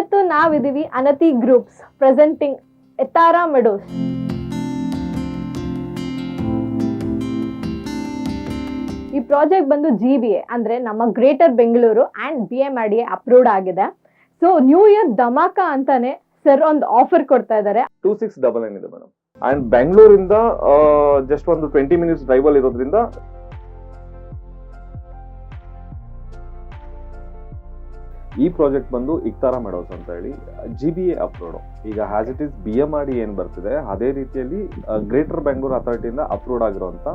ಇವತ್ತು ನಾವಿದೀವಿ ಅನತಿ groups presenting ಎತಾರಾ Meadows. ಈ project ಬಂದು GBA ಅಂದ್ರೆ ನಮ್ಮ greater Bengaluru and BMRDA approved ಆಗಿದೆ. ಸೊ ನ್ಯೂ ಇಯರ್ ಧಮಾಕ ಅಂತಾನೆ ಸರ್ ಒಂದು ಆಫರ್ ಕೊಡ್ತಾ ಇದ್ದಾರೆ. 2699 ಇದೆ ಮೇಡಮ್. ಅಂಡ್ ಬೆಂಗಳೂರಿಂದ ಜಸ್ಟ್ ಒಂದು 20 ಮಿನಿಟ್ಸ್ ಡ್ರೈವ್ ಅಲ್ಲಿ ಇರೋದ್ರಿಂದ ಈ ಪ್ರಾಜೆಕ್ಟ್ ಬಂದು ಇಕ್ತಾರಾ ಮೆಡೋಸ್ ಅಂತ ಹೇಳಿ GBA ಅಪ್ರೂವ್ಡ್. ಈಗ ಹ್ಯಾಸ್ ಇಟ್ ಇಸ್ BMRDA ಏನ್ ಬರ್ತಿದೆ ಅದೇ ರೀತಿಯಲ್ಲಿ ಗ್ರೇಟರ್ ಬೆಂಗಳೂರು ಅಥಾರಿಟಿಯಿಂದ ಅಪ್ರೂವ್ಡ್ ಆಗಿರುವಂತ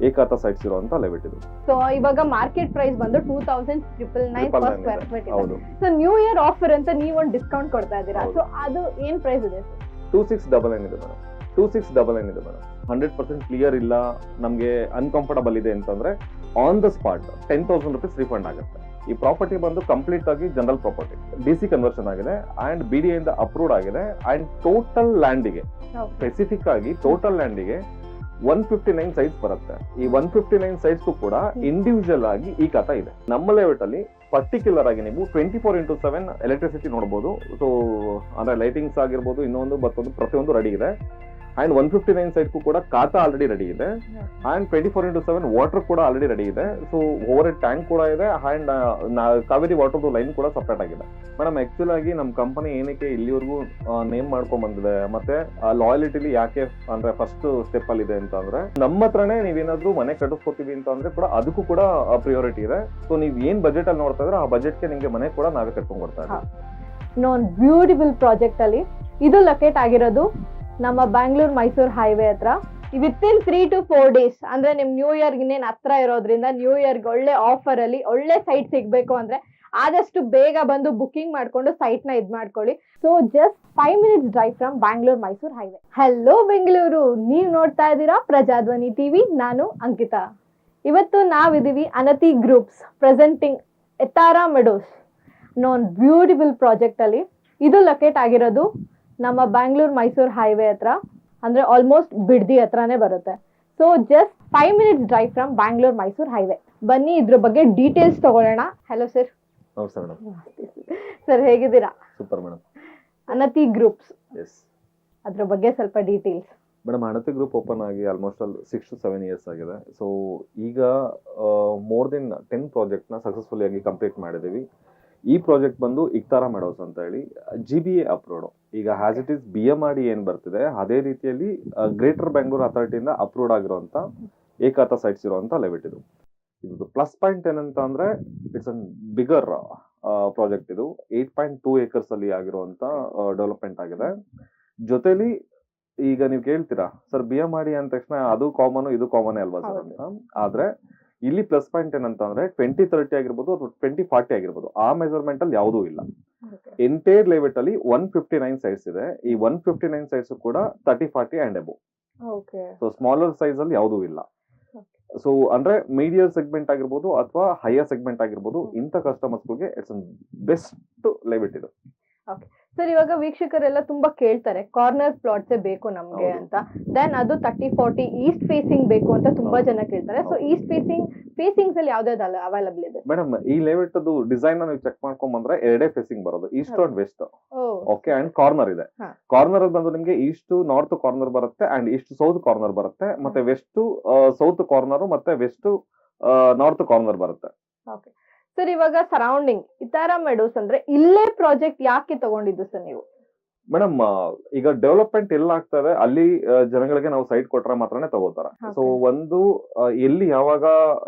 ಏಕಾತ ಸೈಟ್ಸ್ ಇರುವಂತ ಲೆವೆಟ್ ಇದು. ಸೊ ಇವಾಗ ಮಾರ್ಕೆಟ್ ಪ್ರೈಸ್ ಬಂದು 2999 per square feet ಇದೆ. ಸೊ ನ್ಯೂ ಇಯರ್ ಆಫರ್ ಅಂತ ನೀವು ಒಂದು ಡಿಸ್ಕೌಂಟ್ ಕೊಡ್ತಾ ಇದ್ದೀರಾ. ಸೊ ಅದು ಏನ್ ಪ್ರೈಸ್ ಇದೆ? 2699 ಇದೆ ಮೇಡಮ್. 2699 ಇದೆ ಮೇಡಮ್. 100% ಕ್ಲಿಯರ್ ಇಲ್ಲ, ನಮ್ಗೆ ಅನ್ಕಂಫರ್ಟಬಲ್ ಇದೆ ಅಂತಂದ್ರೆ on the spot 10,000 rupees refund ಆಗುತ್ತೆ. ಈ ಪ್ರಾಪರ್ಟಿ ಬಂದು ಕಂಪ್ಲೀಟ್ ಆಗಿ ಜನರಲ್ ಪ್ರಾಪರ್ಟಿ, DC ಕನ್ವರ್ಷನ್ ಆಗಿದೆ ಅಂಡ್ BDA ಇಂದ ಅಪ್ರೂವ್ಡ್ ಆಗಿದೆ. ಅಂಡ್ ಟೋಟಲ್ ಲ್ಯಾಂಡಿಗೆ ಸ್ಪೆಸಿಫಿಕ್ ಆಗಿ ಟೋಟಲ್ ಲ್ಯಾಂಡಿಗೆ 159 ಸೈಟ್ಸ್ ಬರುತ್ತೆ. ಈ 159 ಸೈಟ್ಸ್ ಕೂಡ ಇಂಡಿವಿಜುವಲ್ ಆಗಿ ಈ ಖಾತಾ ಇದೆ. ನಮ್ಮ ಲೆವೆಟ್ ಅಲ್ಲಿ ಪರ್ಟಿಕ್ಯುಲರ್ ಆಗಿ ನೀವು 24x7 ಎಲೆಕ್ಟ್ರಿಸಿಟಿ ನೋಡಬಹುದು. ಸೊ ಅಂದ್ರೆ ಲೈಟಿಂಗ್ಸ್ ಆಗಿರ್ಬೋದು, ಇನ್ನೊಂದು ಮತ್ತೊಂದು ಪ್ರತಿಯೊಂದು ರೆಡಿ ಇದೆ. ಅಂಡ್ 159 ಸೈಟ್ಗೂ ಕೂಡ ಖಾತಾ ಆಲ್ರೆಡಿ ರೆಡಿ ಇದೆ. ಅಂಡ್ 24x7 ವಾಟರ್ ಕೂಡ ಆಲ್ರೆಡಿ ರೆಡಿ ಇದೆ. ಸೊ ಓವರ್ ಹೆಡ್ ಟ್ಯಾಂಕ್ ಕೂಡ ಇದೆ. ಅಂಡ್ ಕಾವೇರಿ ವಾಟರ್ ಲೈನ್ ಕೂಡ ಸಪರೇಟ್ ಆಗಿದೆ. ಮೇಡಮ್ ಆಕ್ಚುಲ್ ಆಗಿ ನಮ್ಮ ಕಂಪನಿ ಏನಕ್ಕೆ ಇಲ್ಲಿವರೆಗೂ ನೇಮ್ ಮಾಡ್ಕೊಂಡ್ ಬಂದಿದೆ ಮತ್ತೆ ಲಾಯಲಿಟಿಲಿ ಯಾಕೆ ಅಂದ್ರೆ ಫಸ್ಟ್ ಸ್ಟೆಪ್ ಅಲ್ಲಿ ಇದೆ ಅಂತ ಅಂದ್ರೆ ನಮ್ಮ ಹತ್ರನೇ ನೀವೇನಾದ್ರೂ ಮನೆ ಕಟ್ಟಿಸ್ಕೊತೀವಿ ಅಂತ ಅಂದ್ರೆ ಕೂಡ ಅದಕ್ಕೂ ಕೂಡ ಪ್ರಿಯಾರಿಟಿ ಇದೆ. ಸೊ ನೀವ್ ಏನ್ ಬಜೆಟ್ ಅಲ್ಲಿ ನೋಡ್ತಾ ಇದ್ರೆ ಆ ಬಜೆಟ್ಗೆ ನಿಮ್ಗೆ ಮನೆ ಕೂಡ ನಾವೇ ಕಟ್ಕೊಂಡ್ ಕೊಡ್ತಾ ಇದ್ದೀವಿ. ಇನ್ನೊಂದು ಬ್ಯೂಟಿಫುಲ್ ಪ್ರಾಜೆಕ್ಟ್ ಅಲ್ಲಿ ಇದು ಲೊಕೇಟ್ ಆಗಿರೋದು ನಮ್ಮ ಬ್ಯಾಂಗ್ಳೂರ್ ಮೈಸೂರು ಹೈವೇ ಹತ್ರ. ವಿತಿನ್ 3 to 4 days ಅಂದ್ರೆ ನಿಮ್ ನ್ಯೂ ಇಯರ್ ಇನ್ನೇನ್ ಹತ್ರ ಇರೋದ್ರಿಂದ ನ್ಯೂ ಇಯರ್ಗೆ ಒಳ್ಳೆ ಆಫರ್ ಅಲ್ಲಿ ಒಳ್ಳೆ ಸೈಟ್ ಸಿಗ್ಬೇಕು ಅಂದ್ರೆ ಆದಷ್ಟು ಬೇಗ ಬಂದು ಬುಕಿಂಗ್ ಮಾಡ್ಕೊಂಡು ಸೈಟ್ ನ ಇದ್ ಮಾಡ್ಕೊಳ್ಳಿ. So just 5 minutes drive from Bangalore Mysuru highway. Hello Bengaluru, ನೀವ್ ನೋಡ್ತಾ ಇದ್ದೀರಾ ಪ್ರಜಾಧ್ವನಿ TV. ನಾನು ಅಂಕಿತಾ. ಇವತ್ತು ನಾವಿದೀವಿ ಅನತಿ ಗ್ರೂಪ್ಸ್ ಪ್ರೆಸೆಂಟಿಂಗ್ ಎತಾರಾ ಮೆಡೋಸ್ ಅನ್ನೋ ಒಂದು ಬ್ಯೂಟಿಫುಲ್ ಪ್ರಾಜೆಕ್ಟ್ ಅಲ್ಲಿ. ಇದು ಲೊಕೇಟ್ ಆಗಿರೋದು ನಮ್ಮ ಬ್ಯಾಂಗ್ಳೂರ್ ಮೈಸೂರು ಹೈವೇ ಹತ್ರ, ಅಂದ್ರೆ ಆಲ್ಮೋಸ್ಟ್ ಬಿಡ್ದಿ ಹತ್ರನೇ ಬರುತ್ತೆ. So just 5 minutes drive from Bangalore Mysuru highway. ಬನ್ನಿ ಇದ್ರ ಬಗ್ಗೆ ಡೀಟೇಲ್ಸ್ ತಗೊಳ್ಳೋಣ. Hello sir. ನಮಸ್ತೆ ಮೇಡಮ್. ಸರ್ ಹೇಗಿದ್ದೀರಾ? Super madam. Anati groups, yes, ಅದ್ರ ಬಗ್ಗೆ ಸ್ವಲ್ಪ details. Madam Anati group open ಆಗಿ ಆಲ್ಮೋಸ್ಟ್ 6 to 7 years ಆಗಿದೆ. ಸೊ ಈಗ ಮೋರ್ ದೆನ್ 10 ಪ್ರಾಜೆಕ್ಟ್ ನ ಸಕ್ಸಸ್ಫುಲಿ ಆಗಿ ಕಂಪ್ಲೀಟ್ ಮಾಡಿದೀವಿ. ಈ ಪ್ರಾಜೆಕ್ಟ್ ಬಂದು ಇಕ್ತಾರಾ ಮೆಡೋಸ್ ಅಂತ ಹೇಳಿ GBA ಅಪ್ರೂವ್ಡ್. ಈಗ ಹ್ಯಾಸ್ ಇಟ್ ಇಸ್ BMRDA ಏನ್ ಬರ್ತಿದೆ ಅದೇ ರೀತಿಯಲ್ಲಿ ಗ್ರೇಟರ್ ಬೆಂಗಳೂರು ಅಥಾರಿಟಿಯಿಂದ ಅಪ್ರೂವ್ಡ್ ಆಗಿರುವಂತ ಏಕಾತ ಸೈಟ್ಸ್ ಇರುವಂತ ಲೆವೆಟ್ ಇದು. ಇದು ಪ್ಲಸ್ ಪಾಯಿಂಟ್ ಏನಂತ ಅಂದ್ರೆ ಇಟ್ಸ್ ಅನ್ ಬಿಗರ್ ಪ್ರಾಜೆಕ್ಟ್. ಇದು 8.2 acres ಅಲ್ಲಿ ಆಗಿರುವಂತ ಡೆವಲಪ್ಮೆಂಟ್ ಆಗಿದೆ. ಜೊತೆಲಿ ಈಗ ನೀವು ಕೇಳ್ತೀರಾ ಸರ್ BMRDA ಅಂದ ತಕ್ಷಣ ಅದು ಕಾಮನ್ ಇದು ಕಾಮನ್ ಅಲ್ವಾ ಸರ್ ಅಂತ. ಆದ್ರೆ ಇಲ್ಲಿ ಪ್ಲಸ್ ಪಾಯಿಂಟ್ ಏನಂತ ಅಂದ್ರೆ 2030 ಆಗಿರ್ಬೋದು ಅಥವಾ 2040 ಆಗಿರ್ಬೋದು ಆ ಮೆಜರ್ಮೆಂಟ್ ಅಲ್ಲಿ ಯಾವುದೂ ಇಲ್ಲ. ಎಂಟೈರ್ ಲೆವೆಟ್ ಅಲ್ಲಿ 159 ಸೈಟ್ಸ್ ಇದೆ. ಈ 159 ಸೈಟ್ಸ್ ಕೂಡ 30, 40 and above. So smaller size ಅಲ್ಲಿ ಯಾವುದೂ ಇಲ್ಲ. ಸೊ ಅಂದ್ರೆ ಮೀಡಿಯಂ ಸೆಗ್ಮೆಂಟ್ ಆಗಿರ್ಬೋದು ಅಥವಾ ಹೈಯರ್ ಸೆಗ್ಮೆಂಟ್ ಆಗಿರ್ಬೋದು ಇಂಥ ಕಸ್ಟಮರ್ಸ್ ಗಳಿಗೆ ಇಟ್ಸ್ ಬೆಸ್ಟ್ ಲೆವೆಟ್ ಇದು. ಸರ್ ಇವಾಗ ವೀಕ್ಷಕರೆಲ್ಲ ತುಂಬಾ ಕೇಳ್ತಾರೆ ಕಾರ್ನರ್ ಪ್ಲಾಟ್ಸ್ ಬೇಕು ನಮ್ಗೆ ಅಂತ. ದೆನ್ ಅದು 30, 40 ಈಸ್ಟ್ ಫೇಸಿಂಗ್ ಬೇಕು ಅಂತ ತುಂಬಾ ಜನ ಕೇಳ್ತಾರೆ. ಸೊ ಈಸ್ಟ್ ಫೇಸಿಂಗ್ಸ್ ಅಲ್ಲಿ ಯಾವ್ದಾವ್ದು ಅವೈಲಬಲ್ ಇದೆ? ಮೇಡಮ್ ಈ ಲೆವೆಟ್ ಅದು ಡಿಸೈನ್ ನೀವು ಚೆಕ್ ಮಾಡ್ಕೊಂಡ್ ಬಂದ್ರೆ ಎರಡೇ ಫೇಸಿಂಗ್ ಬರೋದು, east and west. Okay, and corner ಇದೆ. ಕಾರ್ನರ್ ಬಂದು ನಿಮ್ಗೆ ಈಸ್ಟ್ ನಾರ್ತ್ ಕಾರ್ನರ್ ಬರುತ್ತೆ ಅಂಡ್ ಈಸ್ಟ್ ಸೌತ್ ಕಾರ್ನರ್ ಬರುತ್ತೆ, ಮತ್ತೆ ವೆಸ್ಟ್ ಸೌತ್ ಕಾರ್ನರ್ ಮತ್ತೆ ವೆಸ್ಟ್ ನಾರ್ತ್ ಕಾರ್ನರ್ ಬರುತ್ತೆ. ಓಕೆ ಸರ್, ಇವಾಗ ಸರೌಂಡಿಂಗ್ ಇತಾರಾ ಮೆಡೋಸ್ ಅಂದ್ರೆ ಇಲ್ಲೇ ಪ್ರಾಜೆಕ್ಟ್ ಯಾಕೆ ತಗೊಂಡಿದ್ದು ಸರ್ ನೀವು? ಮೇಡಮ್ ಈಗ ಡೆವಲಪ್ಮೆಂಟ್ ಎಲ್ಲ ಆಗ್ತದೆ ಅಲ್ಲಿ ಜನಗಳಿಗೆ ನಾವು ಸೈಟ್ ಕೊಟ್ರೆ ಮಾತ್ರನೇ ತಗೋತಾರೆ. ಸೊ ಒಂದು ಎಲ್ಲಿ ಯಾವಾಗ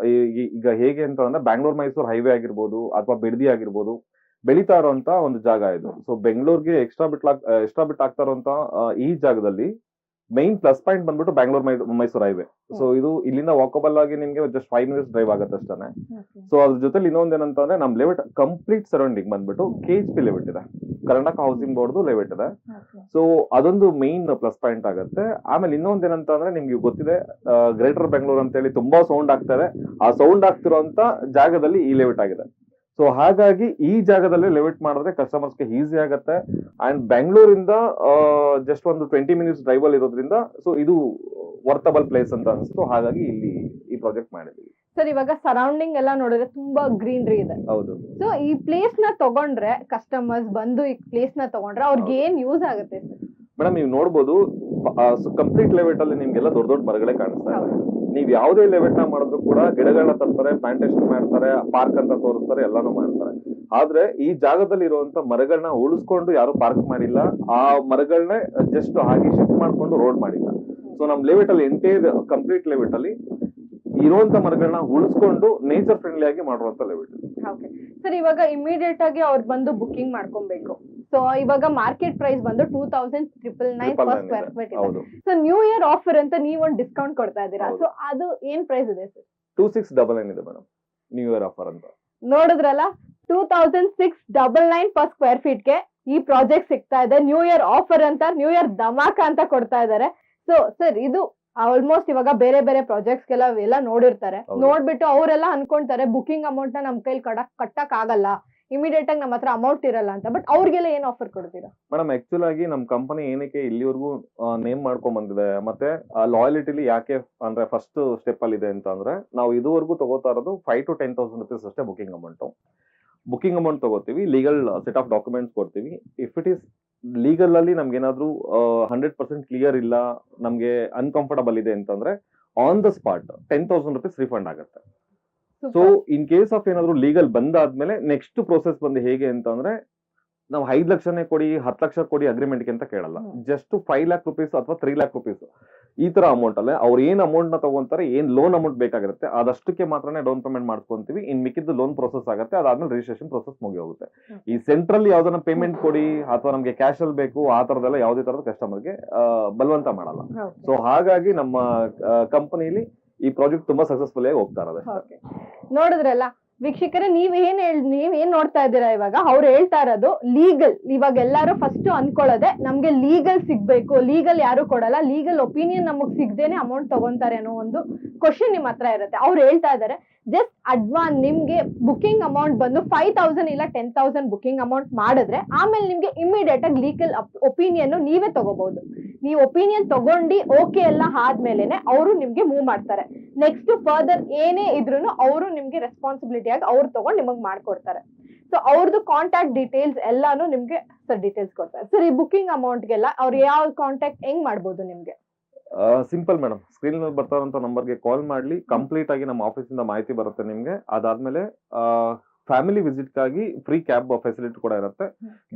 ಈಗ ಹೇಗೆ ಅಂತ ಅಂದ್ರೆ ಬ್ಯಾಂಗ್ಳೂರ್ ಮೈಸೂರು ಹೈವೇ ಆಗಿರ್ಬೋದು ಅಥವಾ ಬಿಡದಿ ಆಗಿರ್ಬೋದು ಬೆಳೀತಾ ಇರುವಂತ ಒಂದು ಜಾಗ ಇದು. ಸೊ ಬೆಂಗಳೂರಿಗೆ ಎಕ್ಸ್ಟ್ರಾ ಬಿಟ್ ಆಗ್ತಾ ಇರುವಂತ ಈ ಜಾಗದಲ್ಲಿ ಮೈನ್ ಪ್ಲಸ್ ಪಾಯಿಂಟ್ ಬಂದ್ಬಿಟ್ಟು ಬ್ಯಾಂಗ್ಳೂರ್ ಮೈಸೂರು ಹೈವೇ. ಸೊ ಇದು ಇಲ್ಲಿಂದ ವಾಕಬಲ್ ಆಗಿ ನಿಮ್ಗೆ ಜಸ್ಟ್ 5 minutes ಡ್ರೈವ್ ಆಗುತ್ತೆ ಅಷ್ಟೇ. ಸೊ ಅದ್ರ ಜೊತೆ ಇನ್ನೊಂದ್ ಏನಂತಂದ್ರೆ ನಮ್ ಲೆವೆಟ್ ಕಂಪ್ಲೀಟ್ ಸರೌಂಡಿಂಗ್ ಬಂದ್ಬಿಟ್ಟು KHP ಲೆವೆಟ್ ಇದೆ, ಕರ್ನಾಟಕ ಹೌಸಿಂಗ್ ಬೋರ್ಡ್ ಲೆವೆಟ್ ಇದೆ. ಸೊ ಅದೊಂದು ಮೈನ್ ಪ್ಲಸ್ ಪಾಯಿಂಟ್ ಆಗುತ್ತೆ. ಆಮೇಲೆ ಇನ್ನೊಂದ್ ಏನಂತ ಅಂದ್ರೆ ನಿಮ್ಗೆ ಗೊತ್ತಿದೆ ಗ್ರೇಟರ್ ಬೆಂಗಳೂರು ಅಂತ ಹೇಳಿ ತುಂಬಾ ಸೌಂಡ್ ಆಗ್ತಾ ಇದೆ. ಆ ಸೌಂಡ್ ಆಗ್ತಿರೋಂತ ಜಾಗದಲ್ಲಿ ಈ ಲೆವೆಟ್ ಆಗಿದೆ. ಸೊ ಹಾಗಾಗಿ ಈ ಜಾಗದಲ್ಲಿ ಲೆವೆಟ್ ಮಾಡಿದ್ರೆ ಕಸ್ಟಮರ್ಸ್ಗೆ ಈಸಿ ಆಗುತ್ತೆ. ಅಂಡ್ ಬೆಂಗಳೂರಿಂದ ಜಸ್ಟ್ ಒಂದು 20 minutes ಡ್ರೈವ್ ಅಲ್ಲಿ ಇರೋದ್ರಿಂದ ಸೊ ಇದು ವರ್ತಬಲ್ ಪ್ಲೇಸ್ ಅಂತ ಅನಿಸ್ತು. ಹಾಗಾಗಿ ಇಲ್ಲಿ ಈ ಪ್ರಾಜೆಕ್ಟ್ ಮಾಡಿದ್ವಿ. ಸರ್ ಇವಾಗ ಸರೌಂಡಿಂಗ್ ಎಲ್ಲ ನೋಡಿದ್ರೆ ತುಂಬಾ ಗ್ರೀನರಿ ಇದೆ. ಹೌದು. ಸೊ ಈ ಪ್ಲೇಸ್ ನ ತಗೊಂಡ್ರೆ ಕಸ್ಟಮರ್ಸ್ ಬಂದು ಈ ಪ್ಲೇಸ್ ನ ತಗೊಂಡ್ರೆ ಅವ್ರಿಗೆ ಏನ್ ಯೂಸ್ ಆಗುತ್ತೆ ಸರ್? ಮೇಡಮ್ ನೀವು ನೋಡ್ಬೋದು ಕಂಪ್ಲೀಟ್ ಲೆವೆಟ್ ಅಲ್ಲಿ ನಿಮ್ಗೆಲ್ಲ ದೊಡ್ಡ ದೊಡ್ಡ ಮರಗಳೇ ಕಾಣಿಸ್ತಾ ಇದೆ. ನೀವ್ ಯಾವ್ದೇ ಲೆವೆಟ್ ನ ಮಾಡಿದ್ರು ಕೂಡ ಗಿಡಗಳನ್ನ ತರ್ತಾರೆ, ಪ್ಲಾಂಟೇಶನ್ ಮಾಡ್ತಾರೆ, ಪಾರ್ಕ್ ಅಂತ ತೋರಿಸ್ತಾರೆ, ಎಲ್ಲಾನು ಮಾಡ್ತಾರೆ. ಆದ್ರೆ ಈ ಜಾಗದಲ್ಲಿ ಇರುವಂತ ಮರಗಳನ್ನ ಉಳಿಸ್ಕೊಂಡು ಯಾರು ಪಾರ್ಕ್ ಮಾಡಿಲ್ಲ, ಆ ಮರಗಳನ್ನ ಜಸ್ಟ್ ಹಾಗೆ ಶಿಫ್ಟ್ ಮಾಡ್ಕೊಂಡು ರೋಡ್ ಮಾಡಿಲ್ಲ. ಸೊ ನಮ್ ಲೆವೆಟ್ ಅಲ್ಲಿ ಎಂಟೈರ್ ಕಂಪ್ಲೀಟ್ ಲೆವೆಟ್ ಅಲ್ಲಿ ಇರುವಂತ ಮರಗಳನ್ನ ಉಳಿಸ್ಕೊಂಡು ನೇಚರ್ ಫ್ರೆಂಡ್ಲಿ ಆಗಿ ಮಾಡುವಂತ ಲೆವೆಟ್. ಸರ್ ಇವಾಗ ಇಮಿಡಿಯೇಟ್ ಆಗಿ ಅವ್ರು ಬಂದು ಬುಕಿಂಗ್ ಮಾಡ್ಕೊಬೇಕು. ಸೊ ಇವಾಗ ಮಾರ್ಕೆಟ್ ಪ್ರೈಸ್ ಬಂದು 2,999 per ಸ್ಕ್ವೇರ್ ಫೀಟ್ ಇದೆ. ಸೊ ನ್ಯೂ ಇಯರ್ ಆಫರ್ ಅಂತ ನೀವು ಒಂದು ಡಿಸ್ಕೌಂಟ್ ಕೊಡ್ತಾ ಇದ್ದೀರಾ. ಸೊ ಅದು ಏನ್ ಪ್ರೈಸ್ ಇದೆ ಸರ್? 2,699 ಇದೆ ಮೇಡಮ್ ನ್ಯೂ ಇಯರ್ ಆಫರ್ ಅಂತ. ನೋಡಿದ್ರಲ್ಲ, 2,699 per ಸ್ಕ್ವೇರ್ ಫೀಟ್ ಗೆ ಈ ಪ್ರಾಜೆಕ್ಟ್ ಸಿಗ್ತಾ ಇದೆ. ನ್ಯೂ ಇಯರ್ ಆಫರ್ ಅಂತ, ನ್ಯೂ ಇಯರ್ ಧಮಾಕ ಅಂತ ಕೊಡ್ತಾ ಇದ್ದಾರೆ. ಸೊ ಸರ್ ಇದು ಆಲ್ಮೋಸ್ಟ್ ಇವಾಗ ಬೇರೆ ಬೇರೆ ಪ್ರಾಜೆಕ್ಟ್ಸ್ ಎಲ್ಲ ನೋಡಿರ್ತಾರೆ. ನೋಡ್ಬಿಟ್ಟು ಅವರೆಲ್ಲ ಅನ್ಕೊಂತಾರೆ ಬುಕಿಂಗ್ ಅಮೌಂಟ್ ನ ನಮ್ ಕೈಲಿ ಕಟ್ಟಕ್ ಆಗಲ್ಲ, ಇಮಿಡಿಯೇಟ್ ಆಗಿ ನಮ್ಮ ಹತ್ರ ಅಮೌಂಟ್ ಇರಲ್ಲ ಅಂತ. ಬಟ್ ಅವ್ರಿಗೆಲ್ಲ ಏನ್ ಆಫರ್ ಕೊಡ್ತೀರಾ? ಮೇಡಮ್ ಆಕ್ಚುಲ್ ಆಗಿ ನಮ್ ಕಂಪನಿ ಏನಕ್ಕೆ ಇಲ್ಲಿವರೆಗೂ ನೇಮ್ ಮಾಡ್ಕೊಂಡ್ ಬಂದಿದೆ, ಮತ್ತೆ ಲಾಯಲಿಟಿಲಿ ಯಾಕೆ ಅಂದ್ರೆ ಫಸ್ಟ್ ಸ್ಟೆಪ್ ಅಲ್ಲಿ ಇದೆ ಅಂತ ಅಂದ್ರೆ, ನಾವು ಇದುವರೆಗೂ ತಗೋತಾ ಇರೋದು 5,000 to 10,000 rupees ಅಷ್ಟೇ ಬುಕಿಂಗ್ ಅಮೌಂಟ್. ಬುಕಿಂಗ್ ಅಮೌಂಟ್ ತಗೋತೀವಿ, ಲೀಗಲ್ ಸೆಟ್ ಆಫ್ ಡಾಕ್ಯುಮೆಂಟ್ಸ್ ಕೊಡ್ತೀವಿ. ಇಫ್ ಇಟ್ ಈಸ್ ಲೀಗಲ್ ಅಲ್ಲಿ ನಮ್ಗೆ ಏನಾದ್ರು 100% ಕ್ಲಿಯರ್ ಇಲ್ಲ, ನಮ್ಗೆ ಅನ್ಕಂಫರ್ಟಬಲ್ ಇದೆ ಅಂತಂದ್ರೆ on the spot 10,000 rupees refund ಆಗುತ್ತೆ. ಸೊ ಇನ್ ಕೇಸ್ ಆಫ್ ಏನಾದ್ರು ಲೀಗಲ್ ಬಂದಾದ್ಮೇಲೆ ನೆಕ್ಸ್ಟ್ ಪ್ರೋಸೆಸ್ ಬಂದು ಹೇಗೆ ಅಂತಂದ್ರೆ, ನಾವು 5 ಲಕ್ಷನೇ ಕೊಡಿ 10 ಲಕ್ಷ ಕೊಡಿ ಅಗ್ರಿಮೆಂಟ್ಗೆ ಅಂತ ಕೇಳಲ್ಲ. ಜಸ್ಟ್ 5 lakh rupees ಅಥವಾ 3 lakh rupees ಈ ತರ ಅಮೌಂಟ್ ಅಲ್ಲೇ ಅವ್ರು ಏನ್ ಅಮೌಂಟ್ ನ ತಗೊಂತಾರೆ, ಏನ್ ಲೋನ್ ಅಮೌಂಟ್ ಬೇಕಾಗಿರುತ್ತೆ ಅದಷ್ಟಕ್ಕೆ ಮಾತ್ರನೇ ಡೌನ್ ಪೇಮೆಂಟ್ ಮಾಡ್ಕೊಂತೀವಿ. ಇನ್ ಮಿಕ್ಕಿದ್ದು ಲೋನ್ ಪ್ರೊಸೆಸ್ ಆಗುತ್ತೆ, ಅದಾದ್ಮೇಲೆ ರಿಜಿಸ್ಟ್ರೇಷನ್ ಪ್ರೊಸೆಸ್ ಮುಗಿ ಹೋಗುತ್ತೆ. ಈ ಸೆಂಟ್ರಲ್ ಯಾವ್ದನ್ನ ಪೇಮೆಂಟ್ ಕೊಡಿ ಅಥವಾ ನಮ್ಗೆ ಕ್ಯಾಶ್ ಅಲ್ಲಿ ಬೇಕು ಆ ತರದೆಲ್ಲ ಯಾವುದೇ ತರದ ಕಸ್ಟಮರ್ಗೆ ಬಲವಂತ ಮಾಡಲ್ಲ. ಸೊ ಹಾಗಾಗಿ ನಮ್ಮ ಕಂಪನಿಲಿ ಈ ಪ್ರಾಜೆಕ್ಟ್ ತುಂಬಾ ಸಕ್ಸಸ್ಫುಲ್ ಆಗಿ ಹೋಗ್ತಾ ಇರೋದು. ನೋಡಿದ್ರಲ್ಲ ವೀಕ್ಷಕರೇ, ನೀವ್ ಏನ್ ನೋಡ್ತಾ ಇದ್ದೀರಾ, ಇವಾಗ ಅವ್ರು ಹೇಳ್ತಾ ಇರೋದು ಲೀಗಲ್. ಇವಾಗ ಎಲ್ಲಾರು ಫಸ್ಟ್ ಅನ್ಕೊಳ್ಳೋದೆ ನಮ್ಗೆ ಲೀಗಲ್ ಸಿಗ್ಬೇಕು, ಲೀಗಲ್ ಯಾರು ಕೊಡಲ್ಲ, ಲೀಗಲ್ ಒಪಿನಿಯನ್ ನಮಗ್ ಸಿಗ್ದೇನೆ ಅಮೌಂಟ್ ತಗೊಂತಾರೆ ಅನ್ನೋ ಒಂದು ಕ್ವಶನ್ ನಿಮ್ ಹತ್ರ ಇರುತ್ತೆ. ಅವ್ರು ಹೇಳ್ತಾ ಇದಾರೆ ಜಸ್ಟ್ ಅಡ್ವಾನ್ಸ್ ನಿಮ್ಗೆ ಬುಕಿಂಗ್ ಅಮೌಂಟ್ ಬಂದು 5,000 ಇಲ್ಲ 10,000 ಬುಕಿಂಗ್ ಅಮೌಂಟ್ ಮಾಡಿದ್ರೆ ಆಮೇಲೆ ನಿಮ್ಗೆ ಇಮಿಡಿಯೇಟ್ ಆಗಿ ಲೀಗಲ್ ಒಪಿನಿಯನ್ ನೀವೇ ತಗೋಬಹುದು. ನೀವು ಒಪಿನಿಯನ್ ತಗೊಂಡು ಓಕೆ ಎಲ್ಲ ಆದ್ಮೇಲೆನೆ ಅವರು ನಿಮ್ಗೆ ಮೂವ್ ಮಾಡ್ತಾರೆ. ನೆಕ್ಸ್ಟ್ ಫರ್ದರ್ ಏನೇ ಇದ್ರು ಅವರು ನಿಮ್ಗೆ ರೆಸ್ಪಾನ್ಸಿಬಿಲಿಟಿ ಆಗಿ ಅವ್ರು ತಗೊಂಡು ನಿಮಗ್ ಮಾಡ್ಕೊಡ್ತಾರೆ. ಸೊ ಅವ್ರದ್ದು ಕಾಂಟ್ಯಾಕ್ಟ್ ಡೀಟೇಲ್ಸ್ ಎಲ್ಲಾನು ನಿಮ್ಗೆ ಸರ್ ಡೀಟೇಲ್ಸ್ ಕೊಡ್ತಾರೆ. ಸರ್ ಈ ಬುಕಿಂಗ್ ಅಮೌಂಟ್ಗೆಲ್ಲ ಅವ್ರು ಯಾವ ಕಾಂಟ್ಯಾಕ್ಟ್ ಹೆಂಗ್ ಮಾಡ್ಬೋದು ನಿಮ್ಗೆ? ಸಿಂಪಲ್ ಮೇಡಮ್, ಸ್ಕ್ರೀನ್ ಮೇಲೆ ಬರ್ತಾ ಇರೋ ನಂಬರ್ಗೆ ಕಾಲ್ ಮಾಡ್ಲಿ, ಕಂಪ್ಲೀಟ್ ಆಗಿ ನಮ್ಮ ಆಫೀಸ್ ಇಂದ ಮಾಹಿತಿ ಬರುತ್ತೆ ನಿಮ್ಗೆ. ಅದಾದ್ಮೇಲೆ ಫ್ಯಾಮಿಲಿ ವಿಸಿಟ್ ಆಗಿ ಫ್ರೀ ಕ್ಯಾಬ್ ಫೆಸಿಲಿಟಿ ಕೂಡ ಇರುತ್ತೆ.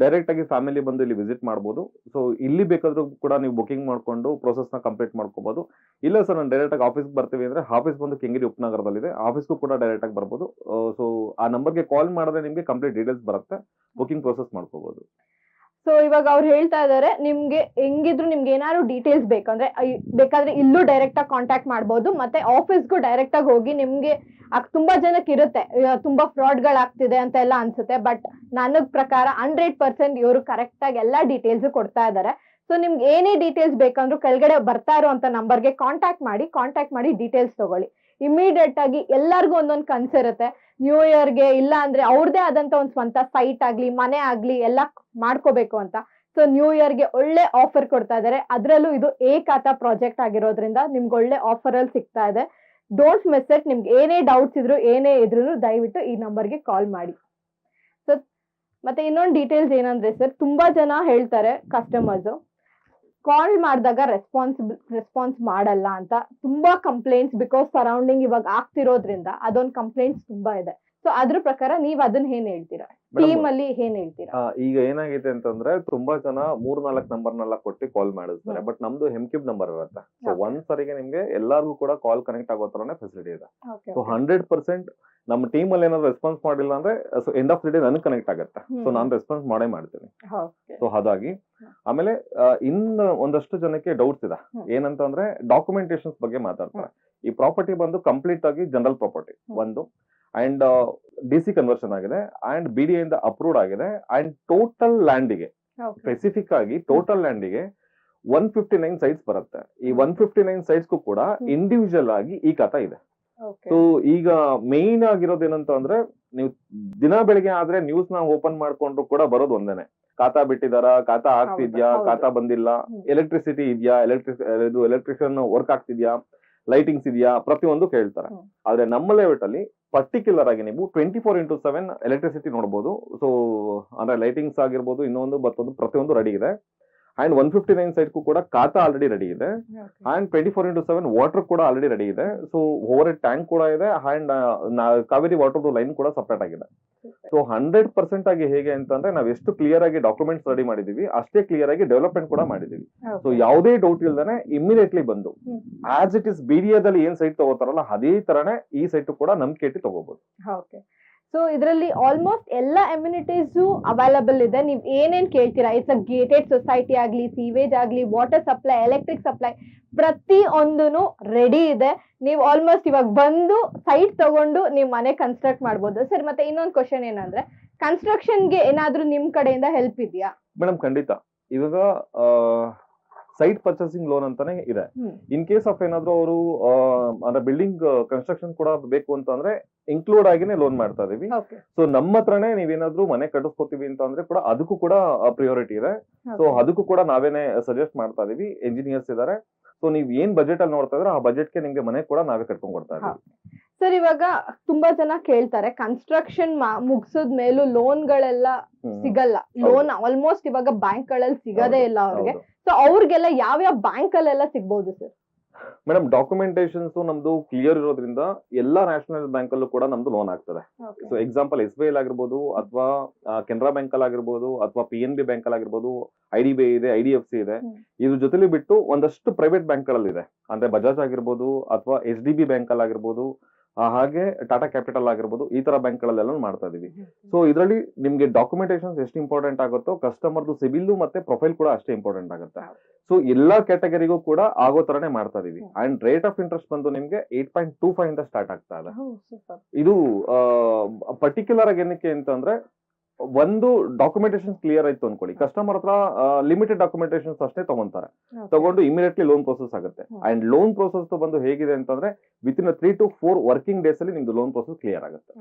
ಡೈರೆಕ್ಟ್ ಆಗಿ ಫ್ಯಾಮಿಲಿ ಬಂದು ಇಲ್ಲಿ ವಿಸಿಟ್ ಮಾಡಬಹುದು. ಸೊ ಇಲ್ಲಿ ಬೇಕಾದ್ರೂ ಕೂಡ ನೀವು ಬುಕಿಂಗ್ ಮಾಡ್ಕೊಂಡು ಪ್ರೋಸೆಸ್ ನ ಕಂಪ್ಲೀಟ್ ಮಾಡ್ಕೋಬಹುದು. ಇಲ್ಲ ಸರ್ ನಾನು ಡೈರೆಕ್ಟ್ ಆಗಿ ಆಫೀಸ್ ಬರ್ತೀವಿ ಅಂದ್ರೆ ಆಫೀಸ್ ಬಂದು ಕೆಂಗೇರಿ ಉಪನಗರದಲ್ಲಿದೆ, ಆಫೀಸ್ಗೂ ಕೂಡ ಡೈರೆಕ್ಟ್ ಆಗಿ ಬರ್ಬೋದು. ಸೊ ಆ ನಂಬರ್ಗೆ ಕಾಲ್ ಮಾಡಿದ್ರೆ ನಿಮ್ಗೆ ಕಂಪ್ಲೀಟ್ ಡೀಟೇಲ್ಸ್ ಬರುತ್ತೆ, ಬುಕಿಂಗ್ ಪ್ರೋಸೆಸ್ ಮಾಡ್ಕೋಬಹುದು. ಸೊ ಇವಾಗ ಅವ್ರು ಹೇಳ್ತಾ ಇದಾರೆ ನಿಮ್ಗೆ ಹೆಂಗಿದ್ರು ನಿಮ್ಗೆ ಏನಾದ್ರು ಡೀಟೇಲ್ಸ್ ಬೇಕಂದ್ರೆ ಬೇಕಾದ್ರೆ ಇಲ್ಲೂ ಡೈರೆಕ್ಟ್ ಆಗಿ ಕಾಂಟ್ಯಾಕ್ಟ್ ಮಾಡ್ಬೋದು, ಮತ್ತೆ ಆಫೀಸ್ಗೂ ಡೈರೆಕ್ಟ್ ಆಗಿ ಹೋಗಿ ನಿಮ್ಗೆ ತುಂಬಾ ಜನಕ್ಕೆ ಇರುತ್ತೆ ತುಂಬಾ ಫ್ರಾಡ್ ಗಳಾಗ್ತಿದೆ ಅಂತ ಎಲ್ಲ ಅನ್ಸುತ್ತೆ. ಬಟ್ ನನಗ್ ಪ್ರಕಾರ 100% ಇವರು ಕರೆಕ್ಟ್ ಆಗಿ ಎಲ್ಲಾ ಡೀಟೇಲ್ಸ್ ಕೊಡ್ತಾ ಇದಾರೆ. ಸೊ ನಿಮ್ಗೆ ಏನೇ ಡೀಟೇಲ್ಸ್ ಬೇಕಂದ್ರೂ ಕೆಳಗಡೆ ಬರ್ತಾ ಇರುವಂತ ನಂಬರ್ಗೆ ಕಾಂಟ್ಯಾಕ್ಟ್ ಮಾಡಿ ಡೀಟೇಲ್ಸ್ ತಗೊಳ್ಳಿ. ಇಮಿಡಿಯೇಟ್ ಆಗಿ ಎಲ್ಲಾರ್ಗು ಒಂದೊಂದು ಕನ್ಸಿರುತ್ತೆ ನ್ಯೂ ಇಯರ್ಗೆ, ಇಲ್ಲ ಅಂದ್ರೆ ಅವ್ರದೇ ಆದಂತ ಒಂದ್ ಸ್ವಂತ ಸೈಟ್ ಆಗ್ಲಿ ಮನೆ ಆಗ್ಲಿ ಎಲ್ಲ ಮಾಡ್ಕೋಬೇಕು ಅಂತ. ಸೊ ನ್ಯೂ ಇಯರ್ಗೆ ಒಳ್ಳೆ ಆಫರ್ ಕೊಡ್ತಾ ಇದಾರೆ. ಅದ್ರಲ್ಲೂ ಇದು ಏಕಾತ ಪ್ರಾಜೆಕ್ಟ್ ಆಗಿರೋದ್ರಿಂದ ನಿಮ್ಗೆ ಒಳ್ಳೆ ಆಫರ್ ಅಲ್ಲಿ ಸಿಗ್ತಾ ಇದೆ. Don't miss it. ನಿಮ್ಗೆ ಏನೇ ಡೌಟ್ಸ್ ಏನೇ ಇದ್ರು ದಯವಿಟ್ಟು ಈ ನಂಬರ್ಗೆ ಕಾಲ್ ಮಾಡಿ. ಸೊ ಮತ್ತೆ ಇನ್ನೊಂದು ಡೀಟೇಲ್ಸ್ ಏನಂದ್ರೆ ಸರ್, ತುಂಬಾ ಜನ ಹೇಳ್ತಾರೆ ಕಸ್ಟಮರ್ಸ್ ಕಾಲ್ ಮಾಡಿದಾಗ ರೆಸ್ಪಾನ್ಸ್ ಮಾಡಲ್ಲ ಅಂತ. ತುಂಬಾ ಕಂಪ್ಲೇಂಟ್ಸ್ ಬಿಕಾಸ್ ಸರೌಂಡಿಂಗ್ ಇವಾಗ ಆಗ್ತಿರೋದ್ರಿಂದ ಅದೊಂದು ಕಂಪ್ಲೇಂಟ್ಸ್ ತುಂಬಾ ಇದೆ. ಸೊ ಅದ್ರ ಪ್ರಕಾರ ನೀವ್ ಅದನ್ನ ಏನ್ ಹೇಳ್ತೀರಾ, ಟೀಮ್ ಅಲ್ಲಿ ಏನ್ ಹೇಳ್ತೀರಾ? ಈಗ ಏನಾಗಿದೆ ಅಂತಂದ್ರೆ ತುಂಬಾ ಜನ 3-4 ನಂಬರ್ನೆಲ್ಲ ಕೊಟ್ಟು ಕಾಲ್ ಮಾಡಿಸ್ತಾರೆ. ಬಟ್ ನಮ್ದು ಹೆಮ್ಕ್ಯೂಬ್ ನಂಬರ್ ಇರುತ್ತೆ. ಸೊ ಒಂದ್ ಸರಿಗೆ ನಿಮ್ಗೆ ಎಲ್ಲಾರ್ಗು ಕೂಡ ಕಾಲ್ ಕನೆಕ್ಟ್ ಆಗೋ ತರನೇ ಫೆಸಿಲಿಟಿ ಇದೆ. ಸೊ 100% ನಮ್ಮ ಟೀಮ್ ಅಲ್ಲಿ ಏನಾದ್ರು ರೆಸ್ಪಾನ್ಸ್ ಮಾಡಿಲ್ಲ ಅಂದ್ರೆ ಎಂಡ್ ಆಫ್ ದಿ ಡೇ ನನಗೆ ಕನೆಕ್ಟ್ ಆಗುತ್ತೆ. ಸೊ ನಾನು ರೆಸ್ಪಾನ್ಸ್ ಮಾಡೇ ಮಾಡ್ತೀನಿ. ಸೊ ಹಾಗಾಗಿ ಆಮೇಲೆ ಇನ್ನು ಒಂದಷ್ಟು ಜನಕ್ಕೆ ಡೌಟ್ಸ್ ಇದೆ. ಏನಂತಂದ್ರೆ ಡಾಕ್ಯುಮೆಂಟೇಶನ್ಸ್ ಬಗ್ಗೆ ಮಾತಾಡ್ತಾರೆ. ಈ ಪ್ರಾಪರ್ಟಿ ಬಂದು ಕಂಪ್ಲೀಟ್ ಆಗಿ ಜನರಲ್ ಪ್ರಾಪರ್ಟಿ ಒಂದು, ಅಂಡ್ DC ಕನ್ವರ್ಷನ್ ಆಗಿದೆ, ಅಂಡ್ BDA ಇಂದ ಅಪ್ರೂವ್ಡ್ ಆಗಿದೆ, ಅಂಡ್ ಟೋಟಲ್ ಲ್ಯಾಂಡಿಗೆ ಸ್ಪೆಸಿಫಿಕ್ ಆಗಿ ಟೋಟಲ್ ಲ್ಯಾಂಡಿಗೆ 159 ಸೈಟ್ಸ್ ಬರುತ್ತೆ. ಈ 159 ಸೈಟ್ಸ್ಗೂ ಕೂಡ ಇಂಡಿವಿಜುವಲ್ ಆಗಿ ಈ ಖಾತಾ ಇದೆ. ಸೊ ಈಗ ಮೇನ್ ಆಗಿರೋದು ಏನಂತ ಅಂದ್ರೆ, ನೀವು ದಿನ ಬೆಳಿಗ್ಗೆ ಆದ್ರೆ ನ್ಯೂಸ್ ನ ಓಪನ್ ಮಾಡ್ಕೊಂಡ್ರು ಕೂಡ ಬರೋದು ಒಂದೇನೆ, ಖಾತಾ ಬಿಟ್ಟಿದಾರ, ಖಾತಾ ಆಗ್ತಿದ್ಯಾ, ಖಾತಾ ಬಂದಿಲ್ಲ, ಎಲೆಕ್ಟ್ರಿಸಿಟಿ ಇದೆಯಾ, ಎಲೆಕ್ಟ್ರಿಷಿಯನ್ ವರ್ಕ್ ಆಗ್ತಿದ್ಯಾ, ಲೈಟಿಂಗ್ಸ್ ಇದೆಯಾ, ಪ್ರತಿಯೊಂದು ಕೇಳ್ತಾರೆ. ಆದ್ರೆ ನಮ್ಮ ಲೇಔಟ್ ಅಲ್ಲಿ ಪರ್ಟಿಕ್ಯುಲರ್ ಆಗಿ ನೀವು 24x7 ಎಲೆಕ್ಟ್ರಿಸಿಟಿ ನೋಡಬಹುದು. ಸೊ ಅಂದ್ರೆ ಲೈಟಿಂಗ್ಸ್ ಆಗಿರ್ಬೋದು, ಇನ್ನೊಂದು ಮತ್ತೊಂದು ಪ್ರತಿಯೊಂದು ರೆಡಿ ಇದೆ. ಅಂಡ್ 159 ಸೈಟ್ಗೂ ಕೂಡ ಖಾತಾ ಆಲ್ರೆಡಿ ರೆಡಿ ಇದೆ. ಅಂಡ್ 24x7 ವಾಟರ್ ಕೂಡ ಆಲ್ರೆಡಿ ರೆಡಿ ಇದೆ. ಸೊ ಓವರ್ ಹೆಡ್ ಟ್ಯಾಂಕ್ ಕೂಡ ಇದೆ. ಅಂಡ್ ಕಾವೇರಿ ವಾಟರ್ ಲೈನ್ ಕೂಡ ಸಪರೇಟ್ ಆಗಿದೆ. ಸೊ 100% ಆಗಿ ಹೇಗೆ ಅಂತಂದ್ರೆ ನಾವ್ ಎಷ್ಟು ಕ್ಲಿಯರ್ ಆಗಿ ಡಾಕ್ಯುಮೆಂಟ್ಸ್ ರೆಡಿ ಮಾಡಿದೀವಿ, ಅಷ್ಟೇ ಕ್ಲಿಯರ್ ಆಗಿ ಡೆವಲಪ್ಮೆಂಟ್ ಕೂಡ ಮಾಡಿದೀವಿ. ಸೊ ಯಾವುದೇ ಡೌಟ್ ಇಲ್ದಾನೆ ಇಮಿಡಿಯೇಟ್ಲಿ ಬಂದು ಆಸ್ ಇಟ್ ಇಸ್ ಬಿಡಿಯಾದಲ್ಲಿ ಏನ್ ಸೈಟ್ ತಗೋತಾರಲ್ಲ ಅದೇ ತರನೇ ಈ ಸೈಟ್ ಕೂಡ ನಂಬಿಕೆ ಇಟ್ಟು ತಗೋಬಹುದು. ಸೊ ಇದರಲ್ಲಿ ಆಲ್ಮೋಸ್ಟ್ ಎಲ್ಲ ಅಮ್ಯುನಿಟೀಸ್ ಅವೈಲಬಲ್ ಇದೆ. ನೀವ್ ಏನೇನ್ ಕೇಳ್ತೀರಾ, ಇಟ್ಸ್ ಅ ಗೇಟೆಡ್ ಸೊಸೈಟಿ ಆಗ್ಲಿ, ಸೀವೇಜ್ ಆಗ್ಲಿ, ವಾಟರ್ ಸಪ್ಲೈ, ಎಲೆಕ್ಟ್ರಿಕ್ ಸಪ್ಲೈ, ಪ್ರತಿ ಒಂದೂನು ರೆಡಿ ಇದೆ. ನೀವು ಆಲ್ಮೋಸ್ಟ್ ಇವಾಗ ಬಂದು ಸೈಟ್ ತಗೊಂಡು ನೀವು ಮನೆ ಕನ್ಸ್ಟ್ರಕ್ಟ್ ಮಾಡ್ಬೋದು ಸರ್. ಮತ್ತೆ ಇನ್ನೊಂದು ಕ್ವಶನ್ ಏನಂದ್ರೆ, ಕನ್ಸ್ಟ್ರಕ್ಷನ್ಗೆ ಏನಾದ್ರೂ ನಿಮ್ ಕಡೆಯಿಂದ ಹೆಲ್ಪ್ ಇದೆಯಾ? ಮೇಡಮ್ ಖಂಡಿತ. ಇವಾಗ ಸೈಟ್ ಪರ್ಚೇಸಿಂಗ್ ಲೋನ್ ಅಂತಾನೆ ಇದೆ. ಇನ್ ಕೇಸ್ ಆಫ್ ಏನಾದ್ರು ಅವರು ಅಂದ್ರೆ ಬಿಲ್ಡಿಂಗ್ ಕನ್ಸ್ಟ್ರಕ್ಷನ್ ಕೂಡ ಬೇಕು ಅಂತಂದ್ರೆ ಇನ್ಕ್ಲೂಡ್ ಆಗಿನೇ ಲೋನ್ ಮಾಡ್ತಾ ಇದೀವಿ. ಸೊ ನಮ್ಮ ಹತ್ರನೇ ನೀವೇನಾದ್ರೂ ಮನೆ ಕಟ್ಟಿಸ್ಕೊತೀವಿ ಅಂತ ಅಂದ್ರೆ ಕೂಡ ಅದಕ್ಕೂ ಕೂಡ ಪ್ರಿಯಾರಿಟಿ ಇದೆ. ಸೊ ಅದಕ್ಕೂ ಕೂಡ ನಾವೇನೆ ಸಜೆಸ್ಟ್ ಮಾಡ್ತಾ ಇದೀವಿ. ಎಂಜಿನಿಯರ್ಸ್ ಇದಾರೆ. ಸೊ ನೀವ್ ಏನ್ ಬಜೆಟ್ ಅಲ್ಲಿ ನೋಡ್ತಾ ಇದ್ರೆ ಆ ಬಜೆಟ್ಗೆ ನಿಮ್ಗೆ ಮನೆ ಕೂಡ ನಾವೇ ಕಟ್ಕೊಂಡ್ ಕೊಡ್ತಾ ಇದೀವಿ. ಸರ್ ಇವಾಗ ತುಂಬಾ ಜನ ಕೇಳ್ತಾರೆ, ಕನ್ಸ್ಟ್ರಕ್ಷನ್ ಮುಗಿಸಿದ ಮೇಲೂ ಲೋನ್ ಗಳೆಲ್ಲ ಸಿಗಲ್ಲ. ಲೋನ್ ಆಲ್ಮೋಸ್ಟ್ ಇವಾಗ ಬ್ಯಾಂಕ್ ಗಳಲ್ಲಿ ಸಿಗದೇ ಇಲ್ಲ ಅವ್ರಿಗೆ. ಸೊ ಅವ್ರಿಗೆಲ್ಲ ಯಾವ ಬ್ಯಾಂಕ್ ಅಲ್ಲೆಲ್ಲ ಸಿಗ್ಬಹುದು ಸರ್? ಮೇಡಮ್ ಡಾಕ್ಯುಮೆಂಟೇಶನ್ಸ್ ನಮ್ದು ಕ್ಲಿಯರ್ ಇರೋದ್ರಿಂದ ಎಲ್ಲಾ ನ್ಯಾಷನಲ್ ಬ್ಯಾಂಕ್ ಅಲ್ಲೂ ಕೂಡ ನಮ್ದು ಲೋನ್ ಆಗ್ತದೆ. ಸೊ ಎಕ್ಸಾಂಪಲ್ SBI ಆಗಿರ್ಬೋದು, ಅಥವಾ ಕೆನರಾ ಬ್ಯಾಂಕ್ ಅಲ್ಲಿ ಆಗಿರ್ಬೋದು, ಅಥವಾ PNB ಬ್ಯಾಂಕ್ ಅಲ್ಲಿ ಆಗಿರ್ಬೋದು, IDBI ಇದೆ, IDFC ಇದೆ. ಇದ್ರ ಜೊತೆಲಿ ಬಿಟ್ಟು ಒಂದಷ್ಟು ಪ್ರೈವೇಟ್ ಬ್ಯಾಂಕ್ ಗಳಲ್ಲಿ ಇದೆ. ಅಂದ್ರೆ ಬಜಾಜ್ ಆಗಿರ್ಬೋದು, ಅಥವಾ SDB ಬ್ಯಾಂಕ್ ಅಲ್ಲಿ ಆಗಿರ್ಬೋದು, ಹಾಗೆ ಟಾಟಾ ಕ್ಯಾಪಿಟಲ್ ಆಗಿರ್ಬೋದು, ಈ ತರ ಬ್ಯಾಂಕ್ ಗಳಲ್ಲೆಲ್ಲ ಮಾಡ್ತಾ ಇದೀವಿ. ಸೊ ಇದರಲ್ಲಿ ನಿಮ್ಗೆ ಡಾಕ್ಯುಮೆಂಟೇಶನ್ ಎಷ್ಟು ಇಂಪಾರ್ಟೆಂಟ್ ಆಗುತ್ತೋ ಕಸ್ಟಮರ್ದು ಸಿಬಿಲ್ ಮತ್ತೆ ಪ್ರೊಫೈಲ್ ಕೂಡ ಅಷ್ಟೇ ಇಂಪಾರ್ಟೆಂಟ್ ಆಗುತ್ತೆ. ಸೊ ಎಲ್ಲಾ ಕ್ಯಾಟಗರಿಗೂ ಕೂಡ ಆಗೋ ತರನೇ ಮಾಡ್ತಾ ಇದೀವಿ. ಅಂಡ್ ರೇಟ್ ಆಫ್ ಇಂಟ್ರೆಸ್ಟ್ ಬಂದು ನಿಮ್ಗೆ 8.25 ಇಂದ ಸ್ಟಾರ್ಟ್ ಆಗ್ತಾ ಇದೆ. ಇದು ಪರ್ಟಿಕ್ಯುಲರ್ ಆಗಿ ಏನಕ್ಕೆ ಅಂತಂದ್ರೆ, ಒಂದು ಡಾಕ್ಯುಮೆಂಟೇಶನ್ ಕ್ಲಿಯರ್ ಆಯ್ತು ಅನ್ಕೊಳ್ಳಿ, ಕಸ್ಟಮರ್ ಹತ್ರ ಲಿಮಿಟೆಡ್ ಡಾಕ್ಯುಮೆಂಟೇಶನ್ ಅಷ್ಟೇ ತಗೊಂತಾರೆ. ತಗೊಂಡು ಇಮಿಡಿಯೇಟ್ಲಿ ಲೋನ್ ಪ್ರೊಸೆಸ್ ಆಗುತ್ತೆ. ಅಂಡ್ ಲೋನ್ ಪ್ರೊಸೆಸ್ ಬಂದು ಹೇಗಿದೆ ಅಂತಂದ್ರೆ ವಿತಿನ್ 3 to 4 ವರ್ಕಿಂಗ್ ಡೇಸ್ ಅಲ್ಲಿ ನಿಮ್ದು ಲೋನ್ ಪ್ರೊಸೆಸ್ ಕ್ಲಿಯರ್ ಆಗುತ್ತೆ.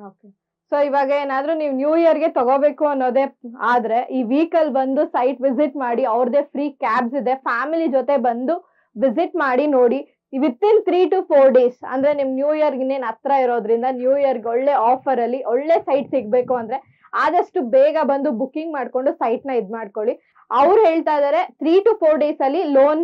ಸೊ ಇವಾಗ ಏನಾದ್ರೂ ನೀವು ನ್ಯೂ ಇಯರ್ ಗೆ ತಗೋಬೇಕು ಅನ್ನೋದೇ ಆದ್ರೆ ಈ ವೀಕಲ್ ಬಂದು ಸೈಟ್ ವಿಸಿಟ್ ಮಾಡಿ, ಅವ್ರದೇ ಫ್ರೀ ಕ್ಯಾಬ್ಸ್ ಇದೆ, ಫ್ಯಾಮಿಲಿ ಜೊತೆ ಬಂದು ವಿಸಿಟ್ ಮಾಡಿ ನೋಡಿ. ವಿತಿನ್ 3 to 4 days ಅಂದ್ರೆ ನಿಮ್ ನ್ಯೂ ಇಯರ್ ಇನ್ನೇನ್ ಹತ್ರ ಇರೋದ್ರಿಂದ ನ್ಯೂ ಇಯರ್ಗೆ ಒಳ್ಳೆ ಆಫರ್ ಅಲ್ಲಿ ಒಳ್ಳೆ ಸೈಟ್ ಸಿಗ್ಬೇಕು ಅಂದ್ರೆ ಆದಷ್ಟು ಬೇಗ ಬಂದು ಬುಕಿಂಗ್ ಮಾಡ್ಕೊಂಡು ಸೈಟ್ ನ ಇದ್ ಮಾಡ್ಕೊಳ್ಳಿ. ಅವ್ರು ಹೇಳ್ತಾ ಇದಾರೆ 3 to 4 days ಅಲ್ಲಿ ಲೋನ್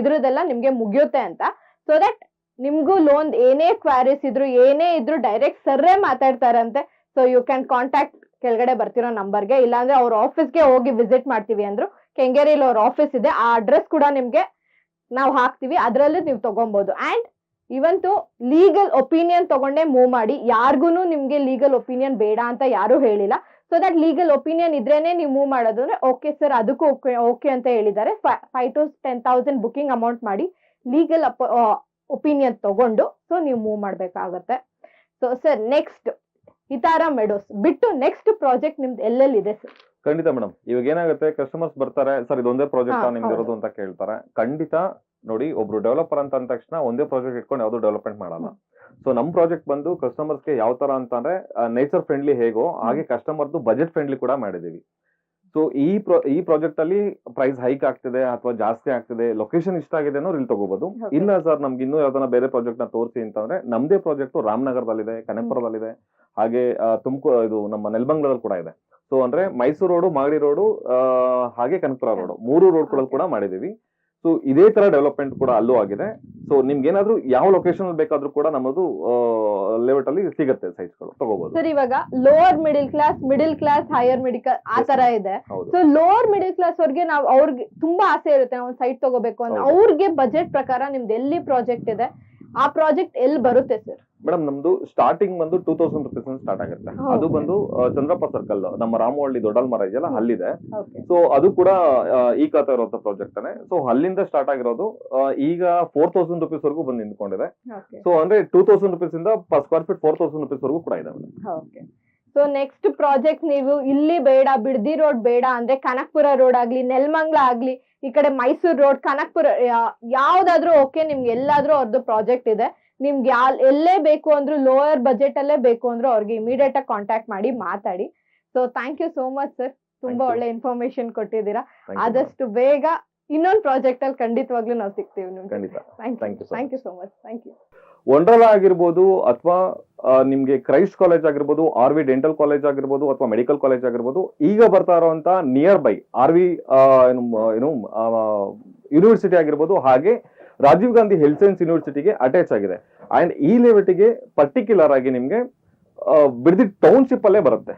ಇದ್ರದೆಲ್ಲ ನಿಮ್ಗೆ ಮುಗಿಯುತ್ತೆ ಅಂತ. ಸೊ ದಟ್ ನಿಮ್ಗೂ ಲೋನ್ ಏನೇ ಕ್ವಾರೀಸ್ ಇದ್ರು ಏನೇ ಇದ್ರು ಡೈರೆಕ್ಟ್ ಸರ್ರೇ ಮಾತಾಡ್ತಾರಂತೆ. ಸೊ ಯು ಕ್ಯಾನ್ ಕಾಂಟ್ಯಾಕ್ಟ್ ಕೆಳಗಡೆ ಬರ್ತಿರೋ ನಂಬರ್ಗೆ, ಇಲ್ಲಾಂದ್ರೆ ಅವ್ರ ಆಫೀಸ್ಗೆ ಹೋಗಿ ವಿಸಿಟ್ ಮಾಡ್ತೀವಿ ಅಂದ್ರು ಕೆಂಗೇರಿಯಲ್ಲಿ ಅವ್ರ ಆಫೀಸ್ ಇದೆ. ಆ ಅಡ್ರೆಸ್ ಕೂಡ ನಿಮ್ಗೆ ನಾವು ಹಾಕ್ತಿವಿ, ಅದ್ರಲ್ಲಿ ನೀವು ತಗೊಬಹುದು. ಅಂಡ್ ಇವಂತೂ ಲೀಗಲ್ ಒಪಿನಿಯನ್ ತಗೊಂಡೇ ಮೂವ್ ಮಾಡಿ. ಯಾರ್ಗುನು ನಿಮ್ಗೆ ಲೀಗಲ್ ಒಪಿನಿಯನ್ ಬೇಡ ಅಂತ ಯಾರು ಹೇಳಿಲ್ಲ. ಸೊ ದಟ್ ಲೀಗಲ್ ಒಪಿನಿಯನ್ ಇದ್ರೇನೆ ನೀವು ಮೂವ್ ಮಾಡೋದು ಅಂದ್ರೆ ಓಕೆ ಸರ್ ಅದಕ್ಕೂ ಓಕೆ ಅಂತ ಹೇಳಿದ್ದಾರೆ. 5 to 10,000 ಬುಕಿಂಗ್ ಅಮೌಂಟ್ ಮಾಡಿ ಲೀಗಲ್ ಒಪಿನಿಯನ್ ತಗೊಂಡು ಸೊ ನೀವು ಮೂವ್ ಮಾಡ್ಬೇಕಾಗತ್ತೆ. ಸೊ ಸರ್ ನೆಕ್ಸ್ಟ್ ಹಿತಾರಾ ಮೆಡೋಸ್ ಬಿಟ್ಟು ನೆಕ್ಸ್ಟ್ ಪ್ರಾಜೆಕ್ಟ್ ನಿಮ್ದು ಎಲ್ಲೆಲ್ಲಿದೆ ಸರ್? ಖಂಡಿತ ಮೇಡಮ್. ಇವಾಗ ಏನಾಗುತ್ತೆ, ಕಸ್ಟಮರ್ಸ್ ಬರ್ತಾರೆ, ಸರ್ ಇದೊಂದೇ ಪ್ರಾಜೆಕ್ಟ್ ನಿಮ್ದು ಇರೋದು ಅಂತ ಕೇಳ್ತಾರೆ. ಖಂಡಿತ ನೋಡಿ, ಒಬ್ರು ಡೆವಲಪರ್ ಅಂತ ಅಂದ ತಕ್ಷಣ ಒಂದೇ ಪ್ರಾಜೆಕ್ಟ್ ಇಟ್ಕೊಂಡು ಯಾವ್ದು ಡೆವಲಪ್ಮೆಂಟ್ ಮಾಡಲ್ಲ. ಸೊ ನಮ್ ಪ್ರಾಜೆಕ್ಟ್ ಬಂದು ಕಸ್ಟಮರ್ಸ್ಗೆ ಯಾವ ತರ ಅಂತಂದ್ರೆ ನೇಚರ್ ಫ್ರೆಂಡ್ಲಿ ಹೇಗೋ ಹಾಗೆ ಕಸ್ಟಮರ್ದು ಬಜೆಟ್ ಫ್ರೆಂಡ್ಲಿ ಕೂಡ ಮಾಡಿದೀವಿ. ಸೊ ಈ ಪ್ರಾಜೆಕ್ಟ್ ಅಲ್ಲಿ ಪ್ರೈಸ್ ಹೈಕ್ ಆಗ್ತಿದೆ ಅಥವಾ ಜಾಸ್ತಿ ಆಗ್ತಿದೆ, ಲೊಕೇಶನ್ ಇಷ್ಟ ಆಗಿದೆ ಅನ್ನೋರು ಇಲ್ಲಿ ತಗೋಬಹುದು. ಇಲ್ಲ ಸರ್ ನಮ್ಗೆ ಇನ್ನೂ ಯಾವ್ದನ್ನ ಬೇರೆ ಪ್ರಾಜೆಕ್ಟ್ ನ ತೋರಿಸಿ ಅಂತಂದ್ರೆ ನಮ್ದೇ ಪ್ರಾಜೆಕ್ಟ್ ರಾಮನಗರದಲ್ಲಿದೆ, ಕನಕಪುರದಲ್ಲಿದೆ, ಹಾಗೆ ತುಮಕೂರು ಇದು ನಮ್ಮ ನೆಲಮಂಗಲದಲ್ಲಿ ಕೂಡ ಇದೆ. ಸೊ ಅಂದ್ರೆ ಮೈಸೂರು ರೋಡು, ಮಾಗಡಿ ರೋಡು, ಹಾಗೆ ಕನಕಪುರ ರೋಡು, 3 ರೋಡ್ಗಳಲ್ಲಿ ಕೂಡ ಮಾಡಿದೀವಿ. ಸೊ ಇದೇ ತರ ಡೆವಲಪ್ಮೆಂಟ್ ಕೂಡ ಅಲ್ಲೂ ಆಗಿದೆ. ಸೊ ನಿಮ್ಗೆ ಏನಾದ್ರು ಯಾವ ಲೊಕೇಶನ್ ಬೇಕಾದ್ರೂ ಕೂಡ ನಮ್ಮದು ಲೇಔಟ್ ಅಲ್ಲಿ ಸಿಗುತ್ತೆ, ಸೈಟ್ಸ್ ಗಳು ತಗೋಬಹುದು. ಸರ್ ಇವಾಗ lower middle class higher middle ಆ ತರ ಇದೆ. ಸೊ ಲೋವರ್ ಮಿಡಿಲ್ ಕ್ಲಾಸ್ ಅವ್ರಿಗೆ ನಾವು ಅವ್ರಿಗೆ ತುಂಬಾ ಆಸೆ ಇರುತ್ತೆ ನಾವು ಸೈಟ್ ತಗೋಬೇಕು ಅಂತ. ಅವ್ರಿಗೆ ಬಜೆಟ್ ಪ್ರಕಾರ ನಿಮ್ದು ಎಲ್ಲಿ ಪ್ರಾಜೆಕ್ಟ್ ಇದೆ, ಆ ಪ್ರಾಜೆಕ್ಟ್ ಎಲ್ಲಿ ಬರುತ್ತೆ ಸರ್? ಮೇಡಮ್ ನಮ್ದು ಸ್ಟಾರ್ಟಿಂಗ್ ಬಂದು 2,000 rupees ಸ್ಟಾರ್ಟ್ ಆಗುತ್ತೆ. ಅದು ಬಂದು ಚಂದ್ರಪ್ಪ ಸರ್ಕಲ್, ನಮ್ಮ ರಾಮವಳ್ಳಿ ದೊಡ್ಡಲ್ಮರ ಇದೆಯಲ್ಲ ಅಲ್ಲಿದೆ. ಸೊ ಅದು ಕೂಡ ಈ ಖಾತೆ ಇರುವಂತ ಪ್ರಾಜೆಕ್ಟ್ ಅನೇ. ಸೊ ಅಲ್ಲಿಂದ ಸ್ಟಾರ್ಟ್ ಆಗಿರೋದು ಈಗ 4,000 rupees ವರೆಗೂ ಬಂದು ನಿಂತ್ಕೊಂಡಿದೆ. ಸೊ ಅಂದ್ರೆ 2,000 rupees ಇಂದ ಪರ್ ಸ್ಕ್ವೇರ್ ಫೀಟ್ 4,000 rupees ವರೆಗೂ ಕೂಡ ಇದೆ. ಸೊ ನೆಕ್ಸ್ಟ್ ಪ್ರಾಜೆಕ್ಟ್ ನೀವು ಇಲ್ಲಿ ಬೇಡ, ಬಿಡ್ದಿ ರೋಡ್ ಬೇಡ ಅಂದ್ರೆ ಕನಕಪುರ ರೋಡ್ ಆಗ್ಲಿ, ನೆಲಮಂಗಲ ಆಗ್ಲಿ, ಈ ಕಡೆ ಮೈಸೂರು ರೋಡ್, ಕನಕಪುರ ಯಾವ್ದಾದ್ರು ಓಕೆ, ನಿಮ್ಗೆ ಎಲ್ಲಾದ್ರೂ ಅವ್ರದ್ದು ಪ್ರಾಜೆಕ್ಟ್ ಇದೆ. ನಿಮ್ಗೆ ಎಲ್ಲೇ ಬೇಕು ಅಂದ್ರೂ ಲೋಯರ್ ಬಜೆಟ್ ಅಲ್ಲೇ ಬೇಕು ಅಂದ್ರೂ ಅವ್ರಿಗೆ ಇಮಿಡಿಯೇಟ್ ಆಗಿ ಕಾಂಟ್ಯಾಕ್ಟ್ ಮಾಡಿ ಮಾತಾಡಿ. So thank you so much sir, ತುಂಬಾ ಒಳ್ಳೆ ಇನ್ಫಾರ್ಮೇಶನ್ ಕೊಟ್ಟಿದ್ದೀರಾ. ಆದಷ್ಟು ಬೇಗ ಇನ್ನೊಂದು ಪ್ರಾಜೆಕ್ಟ್ ಅಲ್ಲಿ ಖಂಡಿತವಾಗ್ಲೂ ನಾವು ಸಿಗ್ತೀವಿ ನಿಮ್ಗೆ. ಖಂಡಿತ. Thank you so thank you so much. Thank you. Wonderla ಆಗಿರ್ಬೋದು ಅಥವಾ ನಿಮ್ಗೆ ಕ್ರೈಸ್ಟ್ ಕಾಲೇಜ್ ಆಗಿರ್ಬೋದು, RV ಡೆಂಟಲ್ ಕಾಲೇಜ್ ಆಗಿರ್ಬೋದು ಅಥವಾ ಮೆಡಿಕಲ್ ಕಾಲೇಜ್ ಆಗಿರ್ಬೋದು, ಈಗ ಬರ್ತಾ ಇರುವಂತ ನಿಯರ್ ಬೈ RV ಯೂನಿವರ್ಸಿಟಿ ಆಗಿರ್ಬೋದು, ಹಾಗೆ ರಾಜೀವ್ ಗಾಂಧಿ ಹೆಲ್ತ್ ಸೈನ್ಸ್ ಯೂನಿವರ್ಸಿಟಿಗೆ ಅಟ್ಯಾಚ್ ಆಗಿದೆ. ಅಂಡ್ ಈ ಲೆವೆಟಿಗೆ ಪರ್ಟಿಕ್ಯುಲರ್ ಆಗಿ ನಿಮ್ಗೆ ಬಿಡದಿ ಟೌನ್ಶಿಪ್ ಅಲ್ಲೇ ಬರುತ್ತೆ.